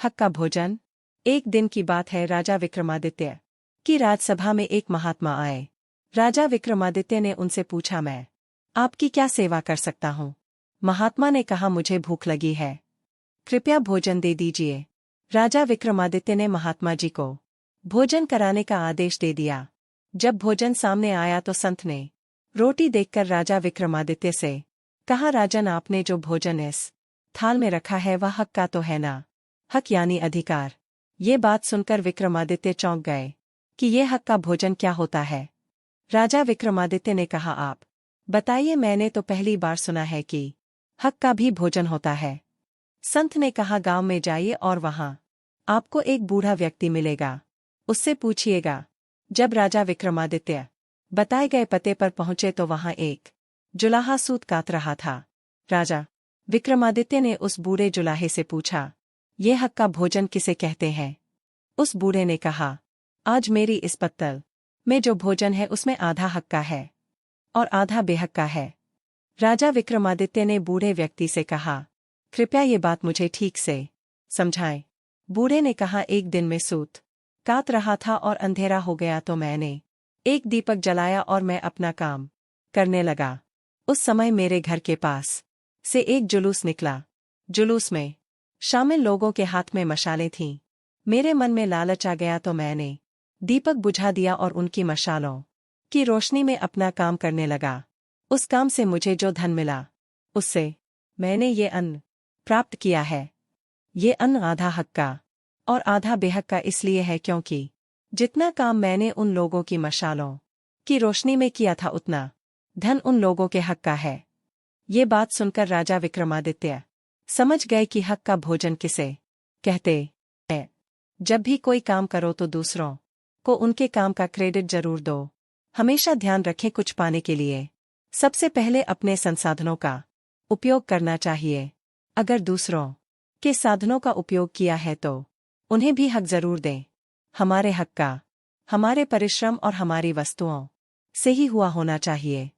हक का भोजन। एक दिन की बात है, राजा विक्रमादित्य की राजसभा में एक महात्मा आए। राजा विक्रमादित्य ने उनसे पूछा, मैं आपकी क्या सेवा कर सकता हूँ? महात्मा ने कहा, मुझे भूख लगी है, कृपया भोजन दे दीजिए। राजा विक्रमादित्य ने महात्मा जी को भोजन कराने का आदेश दे दिया। जब भोजन सामने आया तो संत ने रोटी देखकर राजा विक्रमादित्य से कहा, राजन, आपने जो भोजन इस थाल में रखा है वह हक का तो है ना? हक यानी अधिकार। ये बात सुनकर विक्रमादित्य चौंक गए कि ये हक का भोजन क्या होता है। राजा विक्रमादित्य ने कहा, आप बताइए, मैंने तो पहली बार सुना है कि हक का भी भोजन होता है। संत ने कहा, गांव में जाइए और वहां आपको एक बूढ़ा व्यक्ति मिलेगा, उससे पूछिएगा। जब राजा विक्रमादित्य बताए गए पते पर पहुंचे तो वहां एक जुलाहा सूत काट रहा था। राजा विक्रमादित्य ने उस बूढ़े जुलाहे से पूछा, ये हक का भोजन किसे कहते हैं? उस बूढ़े ने कहा, आज मेरी इस पत्तल में जो भोजन है उसमें आधा हक का है और आधा बेहक का है। राजा विक्रमादित्य ने बूढ़े व्यक्ति से कहा, कृपया ये बात मुझे ठीक से समझाएं। बूढ़े ने कहा, एक दिन में सूत काट रहा था और अंधेरा हो गया तो मैंने एक दीपक जलाया और मैं अपना काम करने लगा। उस समय मेरे घर के पास से एक जुलूस निकला। जुलूस में शामिल लोगों के हाथ में मशालें थीं। मेरे मन में लालच आ गया तो मैंने दीपक बुझा दिया और उनकी मशालों की रोशनी में अपना काम करने लगा। उस काम से मुझे जो धन मिला उससे मैंने ये अन्न प्राप्त किया है। ये अन्न आधा हक का और आधा बेहक का इसलिए है क्योंकि जितना काम मैंने उन लोगों की मशालों की रोशनी में किया था उतना धन उन लोगों के हक का है। ये बात सुनकर राजा विक्रमादित्य समझ गए कि हक का भोजन किसे कहते हैं। जब भी कोई काम करो तो दूसरों को उनके काम का क्रेडिट जरूर दो। हमेशा ध्यान रखें, कुछ पाने के लिए सबसे पहले अपने संसाधनों का उपयोग करना चाहिए। अगर दूसरों के साधनों का उपयोग किया है तो उन्हें भी हक जरूर दें। हमारे हक का हमारे परिश्रम और हमारी वस्तुओं से ही हुआ होना चाहिए।